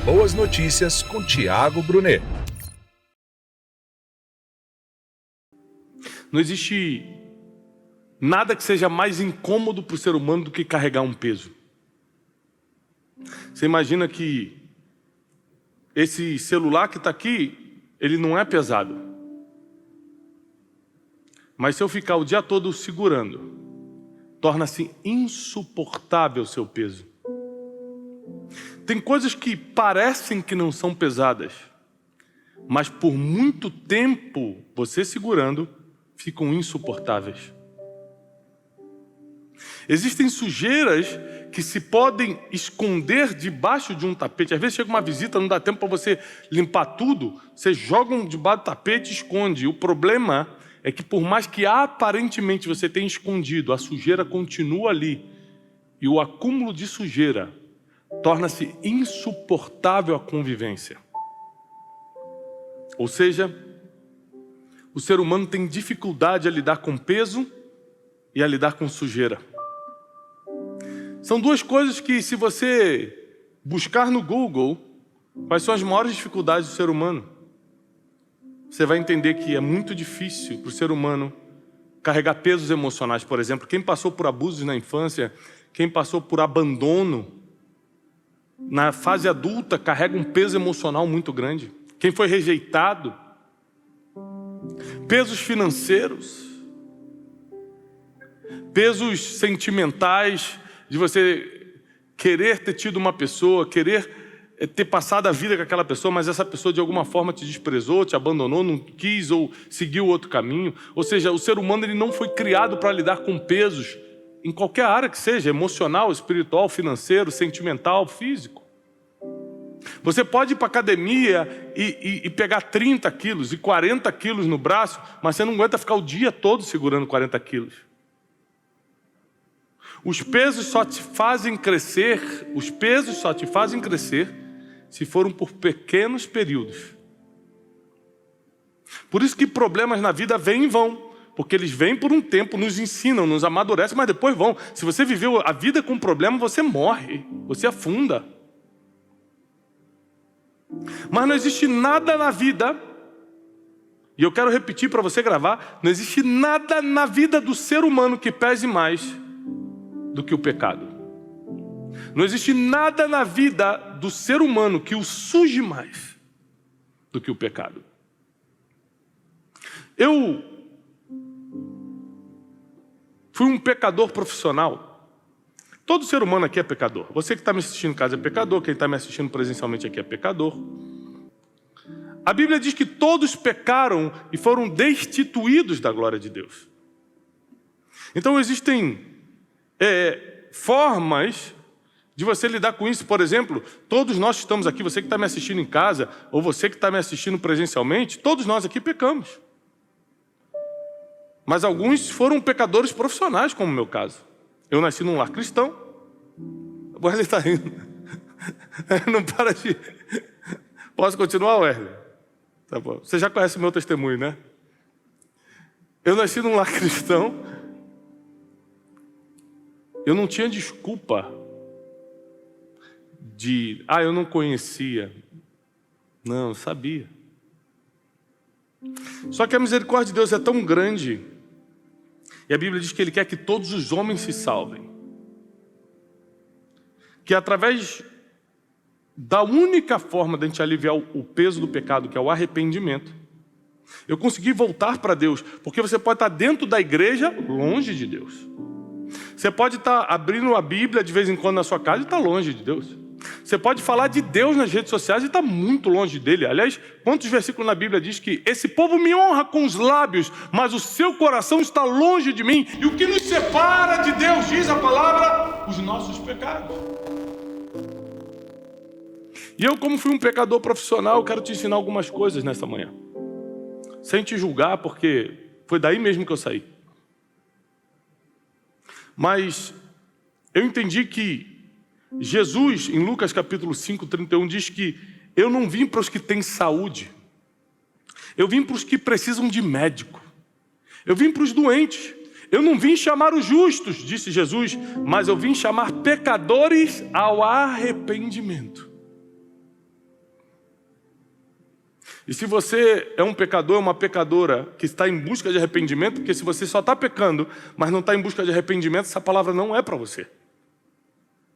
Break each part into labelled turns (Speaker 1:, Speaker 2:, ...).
Speaker 1: Boas Notícias com Tiago Brunet.
Speaker 2: Não existe nada que seja mais incômodo para o ser humano do que carregar um peso. Você imagina que esse celular que está aqui, ele não é pesado. Mas se eu ficar o dia todo segurando, torna-se insuportável o seu peso. Tem coisas que parecem que não são pesadas, mas por muito tempo você segurando, ficam insuportáveis. Existem sujeiras que se podem esconder debaixo de um tapete. Às vezes chega uma visita, não dá tempo para você limpar tudo, você joga debaixo do tapete e esconde. O problema é que por mais que aparentemente você tenha escondido, a sujeira continua ali. E o acúmulo de sujeira torna-se insuportável a convivência. Ou seja, o ser humano tem dificuldade a lidar com peso e a lidar com sujeira. São duas coisas que, se você buscar no Google quais são as maiores dificuldades do ser humano, você vai entender que é muito difícil para o ser humano carregar pesos emocionais. Por exemplo, quem passou por abusos na infância, quem passou por abandono, na fase adulta carrega um peso emocional muito grande. Quem foi rejeitado, pesos financeiros, pesos sentimentais, de você querer ter tido uma pessoa, querer ter passado a vida com aquela pessoa, mas essa pessoa de alguma forma te desprezou, te abandonou, não quis ou seguiu outro caminho. Ou seja, o ser humano ele não foi criado para lidar com pesos em qualquer área que seja, emocional, espiritual, financeiro, sentimental, físico. Você pode ir para a academia e pegar 30 quilos e 40 quilos no braço, mas você não aguenta ficar o dia todo segurando 40 quilos. Os pesos só te fazem crescer, se foram por pequenos períodos. Por isso que problemas na vida vêm e vão, porque eles vêm por um tempo, nos ensinam, nos amadurecem, mas depois vão. Se você viveu a vida com problema, você morre, você afunda. Mas não existe nada na vida, e eu quero repetir para você gravar, não existe nada na vida do ser humano que pese mais do que o pecado. Não existe nada na vida do ser humano que o suje mais do que o pecado. Eu fui um pecador profissional. Todo ser humano aqui é pecador. Você que está me assistindo em casa é pecador, quem está me assistindo presencialmente aqui é pecador. A Bíblia diz que todos pecaram e foram destituídos da glória de Deus. Então existem formas de você lidar com isso. Por exemplo, todos nós que estamos aqui, você que está me assistindo em casa, ou você que está me assistindo presencialmente, todos nós aqui pecamos. Mas alguns foram pecadores profissionais, como o meu caso. Eu nasci num lar cristão. O Wesley está rindo. Não para de... Posso continuar, Wesley? Tá bom. Você já conhece o meu testemunho, né? Eu nasci num lar cristão. Eu não tinha desculpa de... eu não conhecia. Não, eu sabia. Só que a misericórdia de Deus é tão grande, e a Bíblia diz que Ele quer que todos os homens se salvem, que através da única forma de a gente aliviar o peso do pecado, que é o arrependimento, eu consegui voltar para Deus. Porque você pode estar dentro da igreja, longe de Deus. Você pode estar abrindo a Bíblia de vez em quando na sua casa e estar longe de Deus. Você pode falar de Deus nas redes sociais e estar muito longe dele. Aliás, quantos versículos na Bíblia diz que esse povo me honra com os lábios, mas o seu coração está longe de mim. E o que nos separa de Deus, diz a palavra, os nossos pecados. E eu, como fui um pecador profissional, quero te ensinar algumas coisas nessa manhã. Sem te julgar, porque foi daí mesmo que eu saí. Mas eu entendi que Jesus, em Lucas capítulo 5, 31, diz que eu não vim para os que têm saúde. Eu vim para os que precisam de médico. Eu vim para os doentes. Eu não vim chamar os justos, disse Jesus, mas eu vim chamar pecadores ao arrependimento. E se você é um pecador, uma pecadora que está em busca de arrependimento, porque se você só está pecando, mas não está em busca de arrependimento, essa palavra não é para você.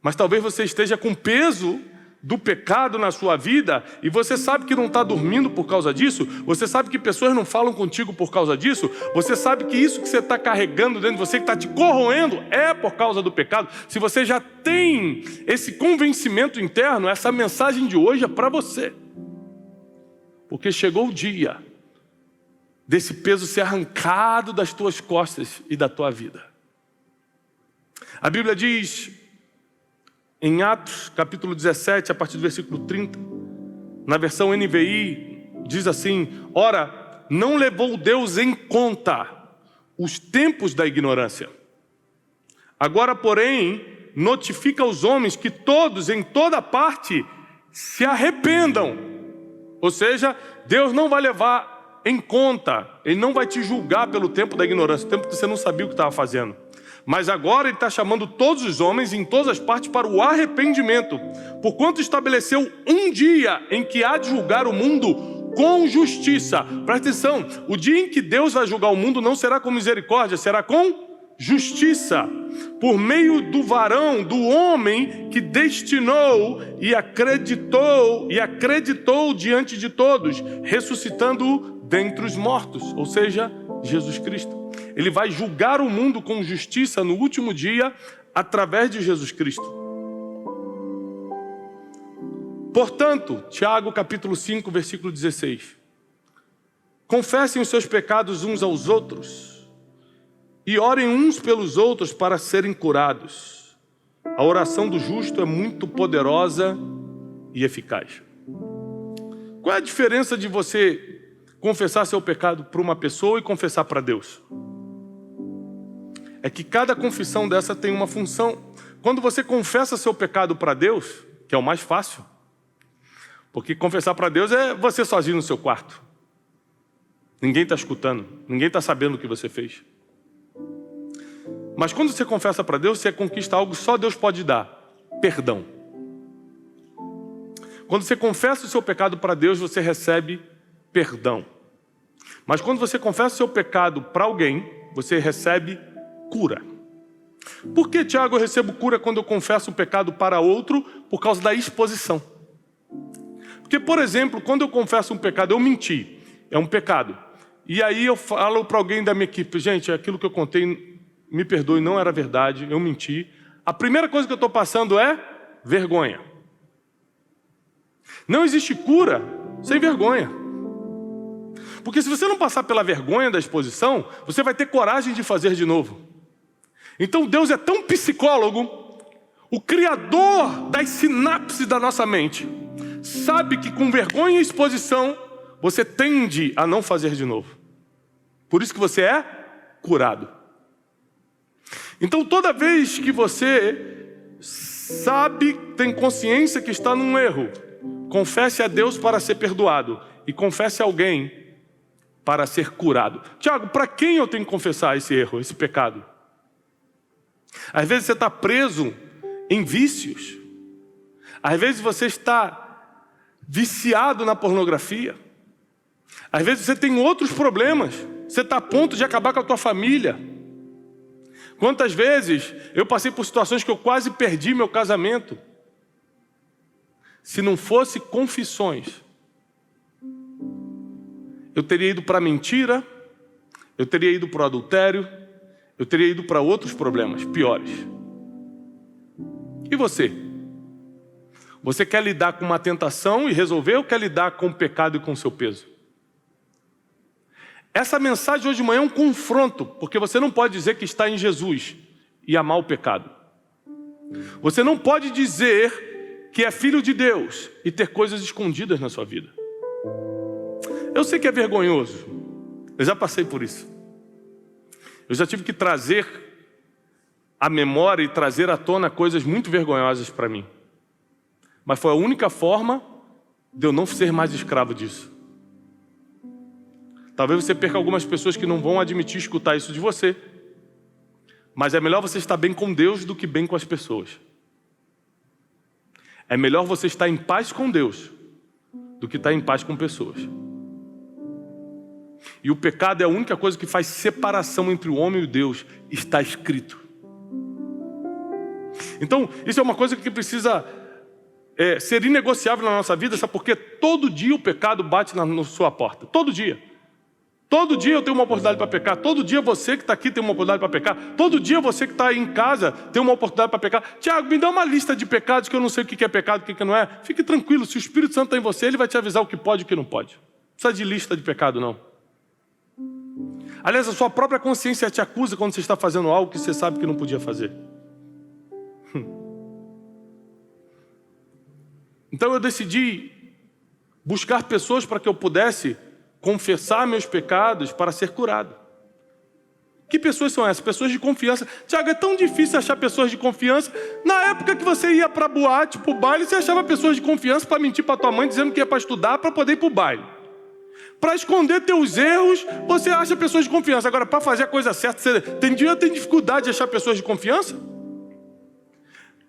Speaker 2: Mas talvez você esteja com peso do pecado na sua vida e você sabe que não está dormindo por causa disso, você sabe que pessoas não falam contigo por causa disso, você sabe que isso que você está carregando dentro de você, que está te corroendo, é por causa do pecado. Se você já tem esse convencimento interno, essa mensagem de hoje é para você. Porque chegou o dia desse peso ser arrancado das tuas costas e da tua vida. A Bíblia diz em Atos, capítulo 17, a partir do versículo 30, na versão NVI, diz assim: ora, não levou Deus em conta os tempos da ignorância. Agora, porém, notifica aos homens que todos, em toda parte, se arrependam. Ou seja, Deus não vai levar em conta, Ele não vai te julgar pelo tempo da ignorância, o tempo que você não sabia o que estava fazendo. Mas agora Ele está chamando todos os homens em todas as partes para o arrependimento, porquanto estabeleceu um dia em que há de julgar o mundo com justiça. Presta atenção, o dia em que Deus vai julgar o mundo não será com misericórdia, será com justiça, por meio do varão, do homem que destinou e acreditou diante de todos, ressuscitando dentre os mortos, ou seja, Jesus Cristo. Ele vai julgar o mundo com justiça no último dia, através de Jesus Cristo. Portanto, Tiago capítulo 5, versículo 16. Confessem os seus pecados uns aos outros e orem uns pelos outros para serem curados. A oração do justo é muito poderosa e eficaz. Qual é a diferença de você confessar seu pecado para uma pessoa e confessar para Deus? É que cada confissão dessa tem uma função. Quando você confessa seu pecado para Deus, que é o mais fácil, porque confessar para Deus é você sozinho no seu quarto. Ninguém está escutando, ninguém está sabendo o que você fez. Mas quando você confessa para Deus, você conquista algo que só Deus pode dar: perdão. Quando você confessa o seu pecado para Deus, você recebe perdão. Mas quando você confessa o seu pecado para alguém, você recebe cura. Por que, Tiago, eu recebo cura quando eu confesso o pecado para outro? Por causa da exposição. Porque, por exemplo, quando eu confesso um pecado, eu menti, é um pecado. E aí eu falo para alguém da minha equipe: gente, aquilo que eu contei, me perdoe, não era verdade, eu menti. A primeira coisa que eu estou passando é vergonha. Não existe cura sem vergonha. Porque se você não passar pela vergonha da exposição, você vai ter coragem de fazer de novo. Então Deus é tão psicólogo, o criador das sinapses da nossa mente, sabe que com vergonha e exposição, você tende a não fazer de novo. Por isso que você é curado. Então toda vez que você sabe, tem consciência que está num erro, confesse a Deus para ser perdoado e confesse a alguém para ser curado. Tiago, para quem eu tenho que confessar esse erro, esse pecado? Às vezes você está preso em vícios. Às vezes você está viciado na pornografia. Às vezes você tem outros problemas. Você está a ponto de acabar com a tua família. Quantas vezes eu passei por situações que eu quase perdi meu casamento. Se não fosse confissões, eu teria ido para a mentira, eu teria ido para o adultério, eu teria ido para outros problemas piores. E você? Você quer lidar com uma tentação e resolver, ou quer lidar com o pecado e com o seu peso? Essa mensagem hoje de manhã é um confronto, porque você não pode dizer que está em Jesus e amar o pecado. Você não pode dizer que é filho de Deus e ter coisas escondidas na sua vida. Eu sei que é vergonhoso, eu já passei por isso. Eu já tive que trazer à memória e trazer à tona coisas muito vergonhosas para mim. Mas foi a única forma de eu não ser mais escravo disso. Talvez você perca algumas pessoas que não vão admitir escutar isso de você. Mas é melhor você estar bem com Deus do que bem com as pessoas. É melhor você estar em paz com Deus do que estar em paz com pessoas. E o pecado é a única coisa que faz separação entre o homem e Deus. Está escrito. Então, isso é uma coisa que precisa ser inegociável na nossa vida, sabe? Porque todo dia o pecado bate na sua porta. Todo dia. Todo dia eu tenho uma oportunidade para pecar. Todo dia você que está aqui tem uma oportunidade para pecar. Todo dia você que está em casa tem uma oportunidade para pecar. Tiago, me dá uma lista de pecados que eu não sei o que é pecado, o que não é. Fique tranquilo, se o Espírito Santo está em você, ele vai te avisar o que pode e o que não pode. Não precisa de lista de pecado, não. Aliás, a sua própria consciência te acusa quando você está fazendo algo que você sabe que não podia fazer. Então eu decidi buscar pessoas para que eu pudesse confessar meus pecados para ser curado. Que pessoas são essas? Pessoas de confiança. Tiago, é tão difícil achar pessoas de confiança. Na época que você ia para boate, para o baile, você achava pessoas de confiança para mentir para tua mãe, dizendo que ia para estudar, para poder ir para o baile. Para esconder teus erros, você acha pessoas de confiança. Agora, para fazer a coisa certa, você tem dificuldade de achar pessoas de confiança?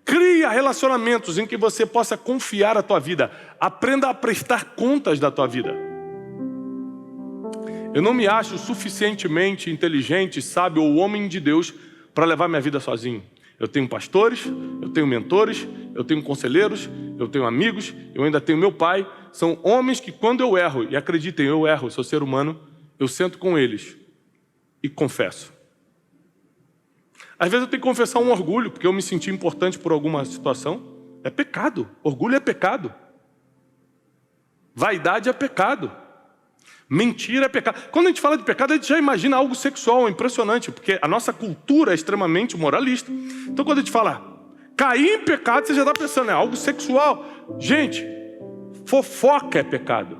Speaker 2: Cria relacionamentos em que você possa confiar a tua vida. Aprenda a prestar contas da tua vida. Eu não me acho suficientemente inteligente, sábio ou homem de Deus para levar minha vida sozinho. Eu tenho pastores, eu tenho mentores, eu tenho conselheiros, eu tenho amigos, eu ainda tenho meu pai. São homens que quando eu erro, e acreditem, eu erro, sou ser humano, eu sento com eles e confesso. Às vezes eu tenho que confessar um orgulho, porque eu me senti importante por alguma situação. É pecado, orgulho é pecado. Vaidade é pecado. Mentira é pecado. Quando a gente fala de pecado, a gente já imagina algo sexual, impressionante, porque a nossa cultura é extremamente moralista. Então quando a gente fala, cair em pecado, você já está pensando, é algo sexual. Gente, fofoca é pecado.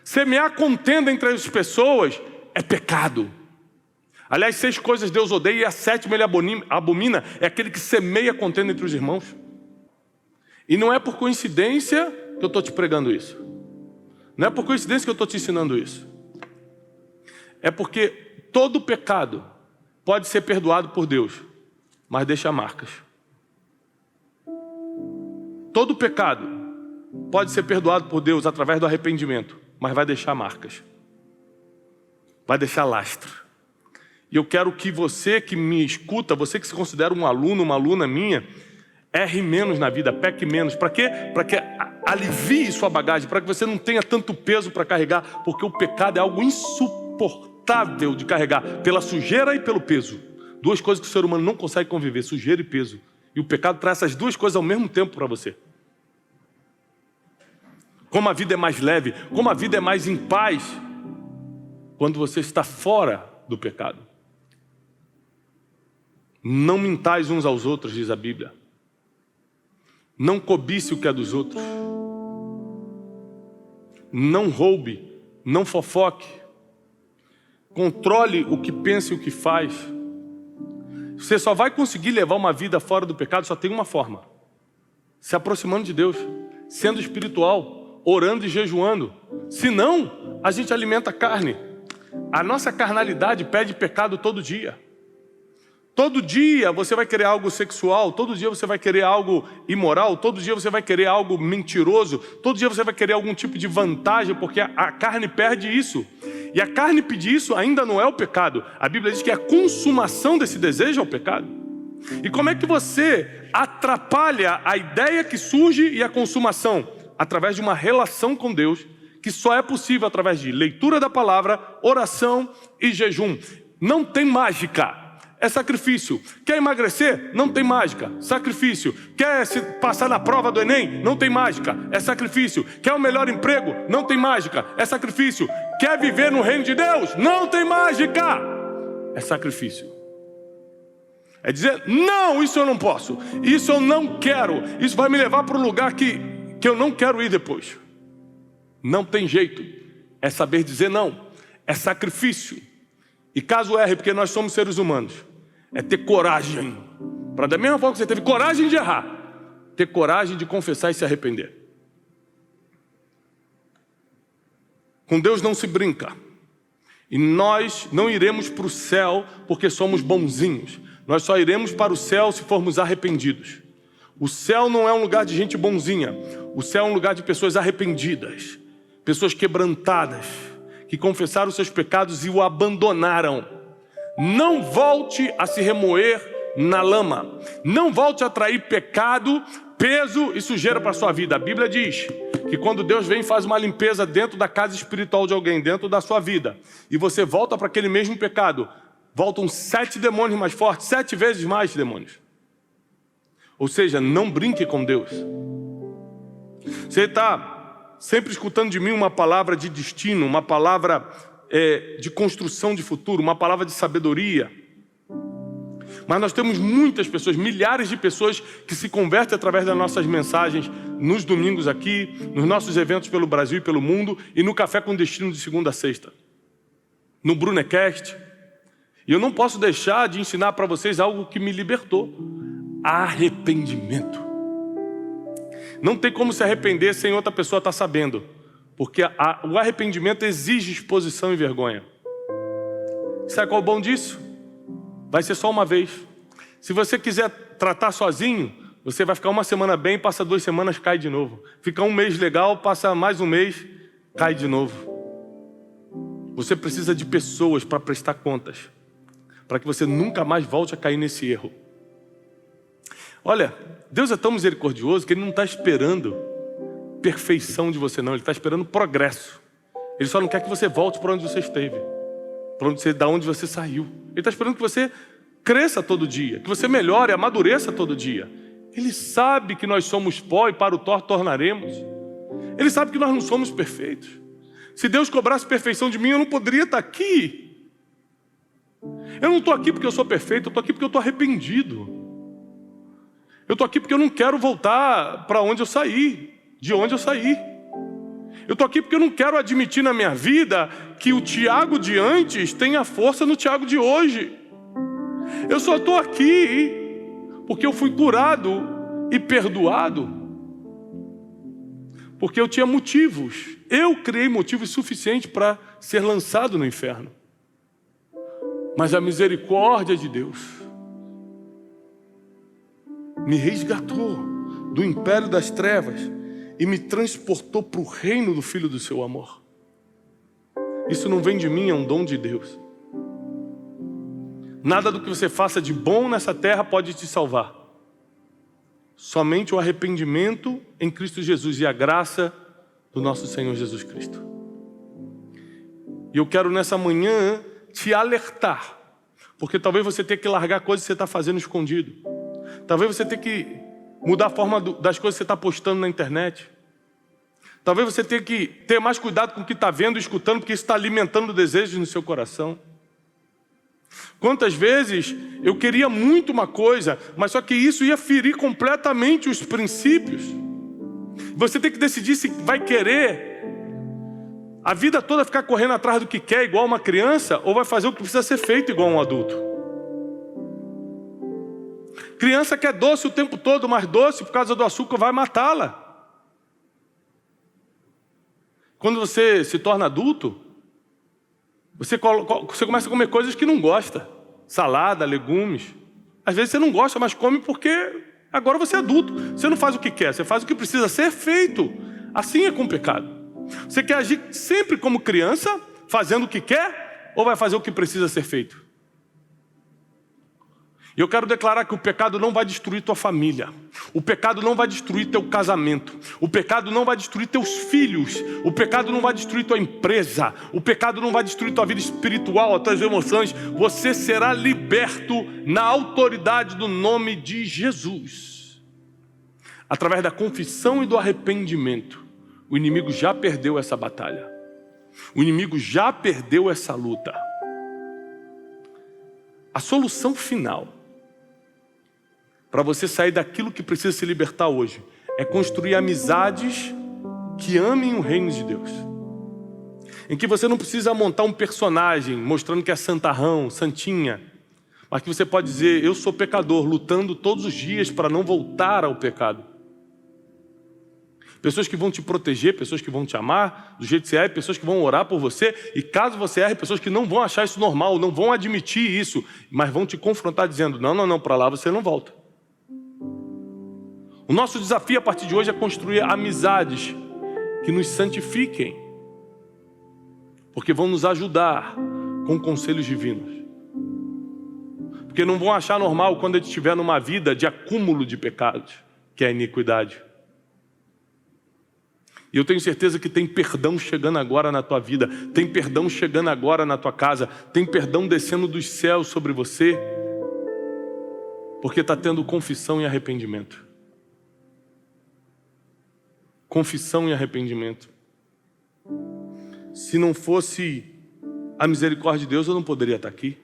Speaker 2: Semear contenda entre as pessoas é pecado. Aliás, 6 coisas Deus odeia e a 7ª ele abomina, é aquele que semeia contenda entre os irmãos. E não é por coincidência que eu estou te pregando isso. Não é por coincidência que eu estou te ensinando isso. É porque todo pecado pode ser perdoado por Deus, mas deixa marcas. Todo pecado pode ser perdoado por Deus através do arrependimento, mas vai deixar marcas. Vai deixar lastro. E eu quero que você que me escuta, você que se considera um aluno, uma aluna minha, erre menos na vida, peque menos. Para quê? Para que alivie sua bagagem, para que você não tenha tanto peso para carregar, porque o pecado é algo insuportável de carregar, pela sujeira e pelo peso. 2 coisas que o ser humano não consegue conviver, sujeira e peso. E o pecado traz essas 2 coisas ao mesmo tempo para você. Como a vida é mais leve, como a vida é mais em paz, quando você está fora do pecado. Não mintais uns aos outros, diz a Bíblia. Não cobice o que é dos outros. Não roube, não fofoque. Controle o que pensa e o que faz. Você só vai conseguir levar uma vida fora do pecado, só tem uma forma. Se aproximando de Deus, sendo espiritual, orando e jejuando. Senão, a gente alimenta a carne. A nossa carnalidade pede pecado todo dia. Todo dia você vai querer algo sexual, todo dia você vai querer algo imoral, todo dia você vai querer algo mentiroso, todo dia você vai querer algum tipo de vantagem, porque a carne perde isso. E a carne pedir isso ainda não é o pecado. A Bíblia diz que a consumação desse desejo é o pecado. E como é que você atrapalha a ideia que surge e a consumação? Através de uma relação com Deus, que só é possível através de leitura da palavra, oração e jejum. Não tem mágica. É sacrifício. Quer emagrecer? Não tem mágica. Sacrifício. Quer se passar na prova do Enem? Não tem mágica. É sacrifício. Quer um melhor emprego? Não tem mágica. É sacrifício. Quer viver no reino de Deus? Não tem mágica. É sacrifício. É dizer, não, isso eu não posso. Isso eu não quero. Isso vai me levar para um lugar que eu não quero ir depois. Não tem jeito. É saber dizer não. É sacrifício. E caso erre, porque nós somos seres humanos, é ter coragem. Para da mesma forma que você teve coragem de errar, ter coragem de confessar e se arrepender. Com Deus não se brinca. E nós não iremos para o céu porque somos bonzinhos. Nós só iremos para o céu se formos arrependidos. O céu não é um lugar de gente bonzinha. O céu é um lugar de pessoas arrependidas. pessoas quebrantadas, que confessaram seus pecados e o abandonaram. Não volte a se remoer na lama. Não volte a atrair pecado, peso e sujeira para a sua vida. A Bíblia diz que quando Deus vem e faz uma limpeza dentro da casa espiritual de alguém, dentro da sua vida, e você volta para aquele mesmo pecado, voltam 7 demônios mais fortes, 7 vezes mais demônios. Ou seja, não brinque com Deus. Você está sempre escutando de mim uma palavra de destino, uma palavra de construção de futuro, uma palavra de sabedoria. Mas nós temos muitas pessoas, milhares de pessoas que se convertem através das nossas mensagens nos domingos aqui, nos nossos eventos pelo Brasil e pelo mundo, e no Café com Destino de segunda a sexta, no Brunecast. E eu não posso deixar de ensinar para vocês algo que me libertou: arrependimento. Não tem como se arrepender sem outra pessoa estar sabendo, porque o arrependimento exige exposição e vergonha. Sabe qual é o bom disso? Vai ser só uma vez. Se você quiser tratar sozinho, você vai ficar uma semana bem, passa 2 semanas, cai de novo. Fica um mês legal, passa mais um mês, cai de novo. Você precisa de pessoas para prestar contas, para que você nunca mais volte a cair nesse erro. Olha, Deus é tão misericordioso que Ele não está esperando perfeição de você, não. Ele está esperando progresso. Ele só não quer que você volte para onde você esteve, da onde você saiu. Ele está esperando que você cresça todo dia, que você melhore, amadureça todo dia. Ele sabe que nós somos pó e para o pó tornaremos. Ele sabe que nós não somos perfeitos. Se Deus cobrasse perfeição de mim, eu não poderia estar aqui. Eu não estou aqui porque eu sou perfeito, eu estou aqui porque eu estou arrependido. Eu estou aqui porque eu não quero voltar para onde eu saí, de onde eu saí. Eu estou aqui porque eu não quero admitir na minha vida que o Tiago de antes tem a força no Tiago de hoje. Eu só estou aqui porque eu fui curado e perdoado, porque eu tinha motivos. Eu criei motivos suficientes para ser lançado no inferno. Mas a misericórdia de Deus me resgatou do império das trevas e me transportou para o reino do Filho do seu amor. Isso não vem de mim, é um dom de Deus. Nada do que você faça de bom nessa terra pode te salvar. Somente o arrependimento em Cristo Jesus e a graça do nosso Senhor Jesus Cristo. E eu quero nessa manhã te alertar, porque talvez você tenha que largar coisas que você está fazendo escondido. Talvez você tenha que mudar a forma das coisas que você está postando na internet. Talvez você tenha que ter mais cuidado com o que está vendo e escutando, porque isso está alimentando desejos no seu coração. Quantas vezes eu queria muito uma coisa, mas só que isso ia ferir completamente os princípios. Você tem que decidir se vai querer a vida toda ficar correndo atrás do que quer igual uma criança, ou vai fazer o que precisa ser feito igual um adulto. Criança quer doce o tempo todo, mas doce por causa do açúcar vai matá-la. Quando você se torna adulto, você começa a comer coisas que não gosta. Salada, legumes. Às vezes você não gosta, mas come porque agora você é adulto. Você não faz o que quer, você faz o que precisa ser feito. Assim é com o pecado. Você quer agir sempre como criança, fazendo o que quer, ou vai fazer o que precisa ser feito? E eu quero declarar que o pecado não vai destruir tua família. O pecado não vai destruir teu casamento. O pecado não vai destruir teus filhos. O pecado não vai destruir tua empresa. O pecado não vai destruir tua vida espiritual, as tuas emoções. Você será liberto na autoridade do nome de Jesus. Através da confissão e do arrependimento, o inimigo já perdeu essa batalha. O inimigo já perdeu essa luta. A solução final para você sair daquilo que precisa se libertar hoje é construir amizades que amem o reino de Deus. Em que você não precisa montar um personagem mostrando que é santarrão, santinha, mas que você pode dizer: eu sou pecador, lutando todos os dias para não voltar ao pecado. Pessoas que vão te proteger, pessoas que vão te amar do jeito que você é, pessoas que vão orar por você, e caso você erre, pessoas que não vão achar isso normal, não vão admitir isso, mas vão te confrontar dizendo: não, para lá você não volta. O nosso desafio a partir de hoje é construir amizades que nos santifiquem, porque vão nos ajudar com conselhos divinos. Porque não vão achar normal quando a gente estiver numa vida de acúmulo de pecados, que é a iniquidade. E eu tenho certeza que tem perdão chegando agora na tua vida, tem perdão chegando agora na tua casa, tem perdão descendo dos céus sobre você, porque está tendo confissão e arrependimento. Confissão e arrependimento. Se não fosse a misericórdia de Deus, eu não poderia estar aqui.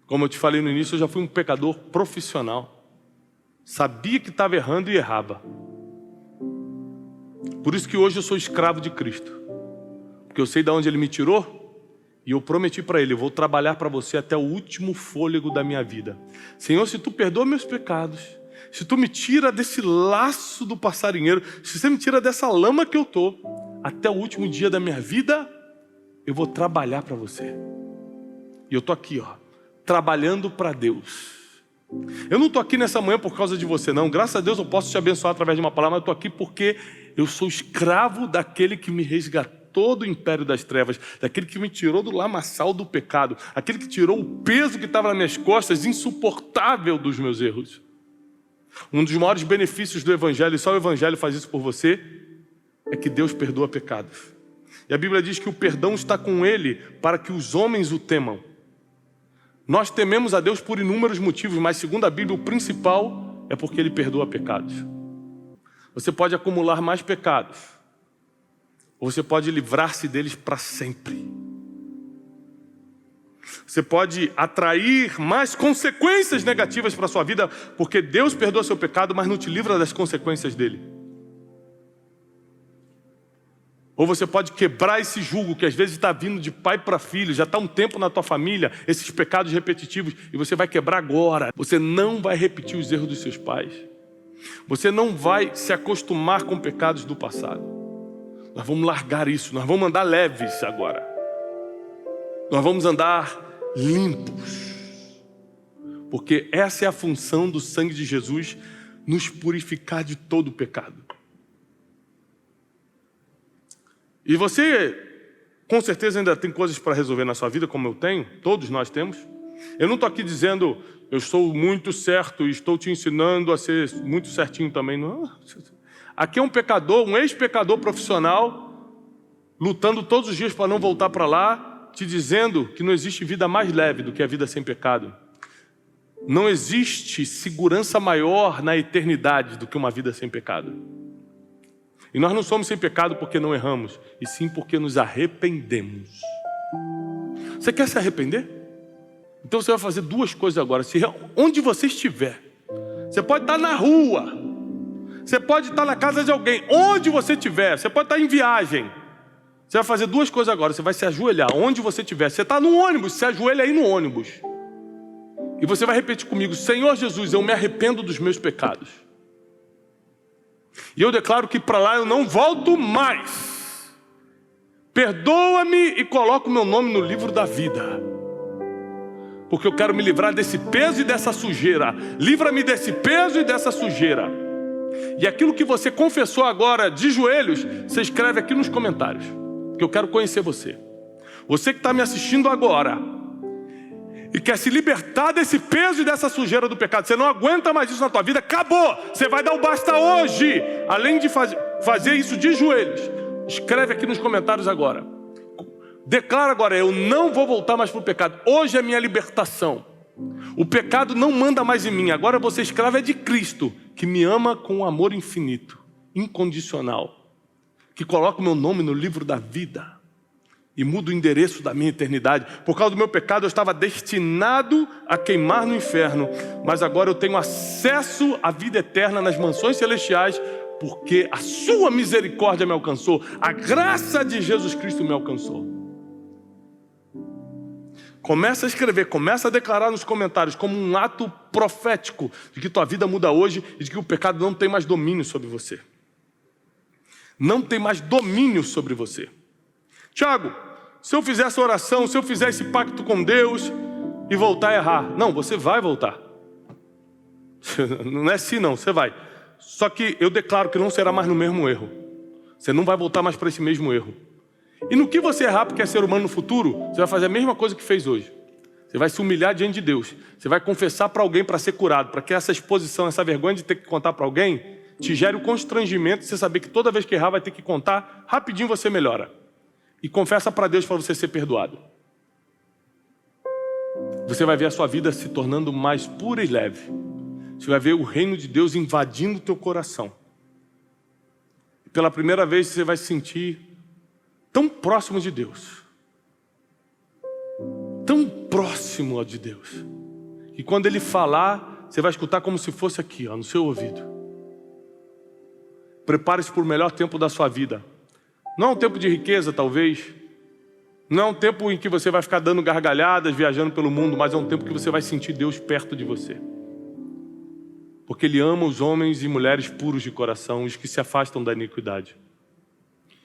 Speaker 2: Como eu te falei no início, eu já fui um pecador profissional. Sabia que estava errando e errava. Por isso que hoje eu sou escravo de Cristo. Porque eu sei de onde Ele me tirou e eu prometi para Ele, eu vou trabalhar para você até o último fôlego da minha vida. Senhor, se Tu perdoa meus pecados, se Tu me tira desse laço do passarinheiro, se Você me tira dessa lama que eu estou, até o último dia da minha vida, eu vou trabalhar para você. E eu estou aqui, trabalhando para Deus. Eu não estou aqui nessa manhã por causa de você, não. Graças a Deus eu posso te abençoar através de uma palavra, mas eu estou aqui porque eu sou escravo daquele que me resgatou do império das trevas, daquele que me tirou do lamaçal do pecado, aquele que tirou o peso que estava nas minhas costas, insuportável dos meus erros. Um dos maiores benefícios do Evangelho, e só o Evangelho faz isso por você, é que Deus perdoa pecados. E a Bíblia diz que o perdão está com Ele para que os homens o temam. Nós tememos a Deus por inúmeros motivos, mas segundo a Bíblia, o principal é porque Ele perdoa pecados. Você pode acumular mais pecados, ou você pode livrar-se deles para sempre. Você pode atrair mais consequências negativas para a sua vida, porque Deus perdoa seu pecado, mas não te livra das consequências dele. Ou você pode quebrar esse jugo que às vezes está vindo de pai para filho, já está um tempo na tua família, esses pecados repetitivos, e você vai quebrar agora. Você não vai repetir os erros dos seus pais. Você não vai se acostumar com pecados do passado. Nós vamos largar isso, nós vamos andar leves agora. Nós vamos andar limpos. Porque essa é a função do sangue de Jesus, nos purificar de todo o pecado. E você, com certeza, ainda tem coisas para resolver na sua vida, como eu tenho, todos nós temos. Eu não estou aqui dizendo, eu sou muito certo e estou te ensinando a ser muito certinho também. Não. Aqui é um pecador, um ex-pecador profissional, lutando todos os dias para não voltar para lá, te dizendo que não existe vida mais leve do que a vida sem pecado. Não existe segurança maior na eternidade do que uma vida sem pecado. E nós não somos sem pecado porque não erramos, e sim porque nos arrependemos. Você quer se arrepender? Então você vai fazer duas coisas agora. Onde você estiver, você pode estar na rua, você pode estar na casa de alguém, onde você estiver, você pode estar em viagem. Você vai fazer duas coisas agora. Você vai se ajoelhar, onde você estiver. Você está no ônibus, se ajoelha aí no ônibus. E você vai repetir comigo: Senhor Jesus, eu me arrependo dos meus pecados. E eu declaro que para lá eu não volto mais. Perdoa-me e coloca o meu nome no livro da vida. Porque eu quero me livrar desse peso e dessa sujeira. Livra-me desse peso e dessa sujeira. E aquilo que você confessou agora de joelhos, você escreve aqui nos comentários. Porque eu quero conhecer você. Você que está me assistindo agora e quer se libertar desse peso e dessa sujeira do pecado. Você não aguenta mais isso na tua vida. Acabou. Você vai dar o basta hoje. Além de fazer isso de joelhos, escreve aqui nos comentários agora. Declara agora: eu não vou voltar mais para o pecado. Hoje é minha libertação. O pecado não manda mais em mim. Agora você escreve é de Cristo, que me ama com um amor infinito, incondicional, que coloca o meu nome no livro da vida e muda o endereço da minha eternidade. Por causa do meu pecado eu estava destinado a queimar no inferno, mas agora eu tenho acesso à vida eterna nas mansões celestiais, porque a sua misericórdia me alcançou, a graça de Jesus Cristo me alcançou. Começa a escrever, começa a declarar nos comentários como um ato profético de que tua vida muda hoje e de que o pecado não tem mais domínio sobre você. Não tem mais domínio sobre você. Tiago, se eu fizer essa oração, se eu fizer esse pacto com Deus e voltar a errar. Não, você vai voltar. Não é assim não, você vai. Só que eu declaro que não será mais no mesmo erro. Você não vai voltar mais para esse mesmo erro. E no que você errar porque é ser humano no futuro, você vai fazer a mesma coisa que fez hoje. Você vai se humilhar diante de Deus. Você vai confessar para alguém para ser curado, para que essa exposição, essa vergonha de ter que contar para alguém, te gere o constrangimento de você saber que toda vez que errar vai ter que contar, rapidinho você melhora. E confessa para Deus para você ser perdoado. Você vai ver a sua vida se tornando mais pura e leve. Você vai ver o reino de Deus invadindo o teu coração. E pela primeira vez você vai se sentir tão próximo de Deus. Tão próximo de Deus. E quando Ele falar, você vai escutar como se fosse aqui, ó, no seu ouvido. Prepare-se para o melhor tempo da sua vida. Não é um tempo de riqueza, talvez. Não é um tempo em que você vai ficar dando gargalhadas, viajando pelo mundo, mas é um tempo que você vai sentir Deus perto de você. Porque Ele ama os homens e mulheres puros de coração, os que se afastam da iniquidade.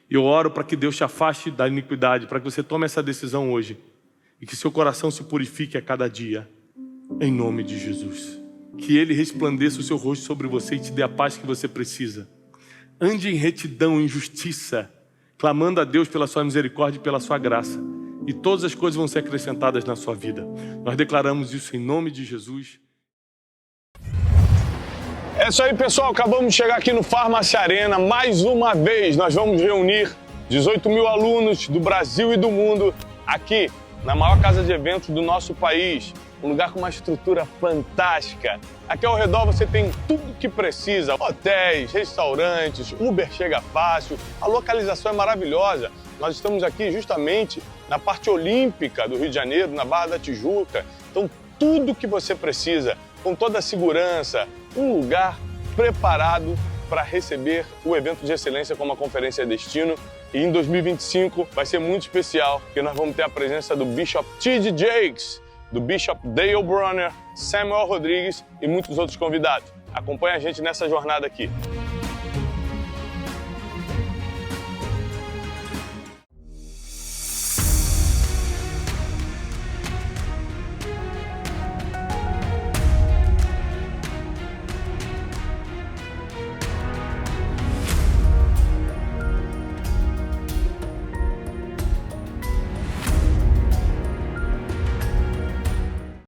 Speaker 2: E eu oro para que Deus te afaste da iniquidade, para que você tome essa decisão hoje. E que seu coração se purifique a cada dia, em nome de Jesus. Que Ele resplandeça o seu rosto sobre você e te dê a paz que você precisa. Ande em retidão, em justiça, clamando a Deus pela sua misericórdia e pela sua graça. E todas as coisas vão ser acrescentadas na sua vida. Nós declaramos isso em nome de Jesus.
Speaker 3: É isso aí, pessoal. Acabamos de chegar aqui no Farmácia Arena. Mais uma vez, nós vamos reunir 18 mil alunos do Brasil e do mundo aqui na maior casa de eventos do nosso país. Um lugar com uma estrutura fantástica. Aqui ao redor você tem tudo o que precisa. Hotéis, restaurantes, Uber chega fácil. A localização é maravilhosa. Nós estamos aqui justamente na parte olímpica do Rio de Janeiro, na Barra da Tijuca. Então, tudo o que você precisa, com toda a segurança, um lugar preparado para receber o evento de excelência como a Conferência Destino. E em 2025 vai ser muito especial, porque nós vamos ter a presença do Bishop T.D. Jakes, do Bishop Dale Bronner, Samuel Rodrigues e muitos outros convidados. Acompanhe a gente nessa jornada aqui.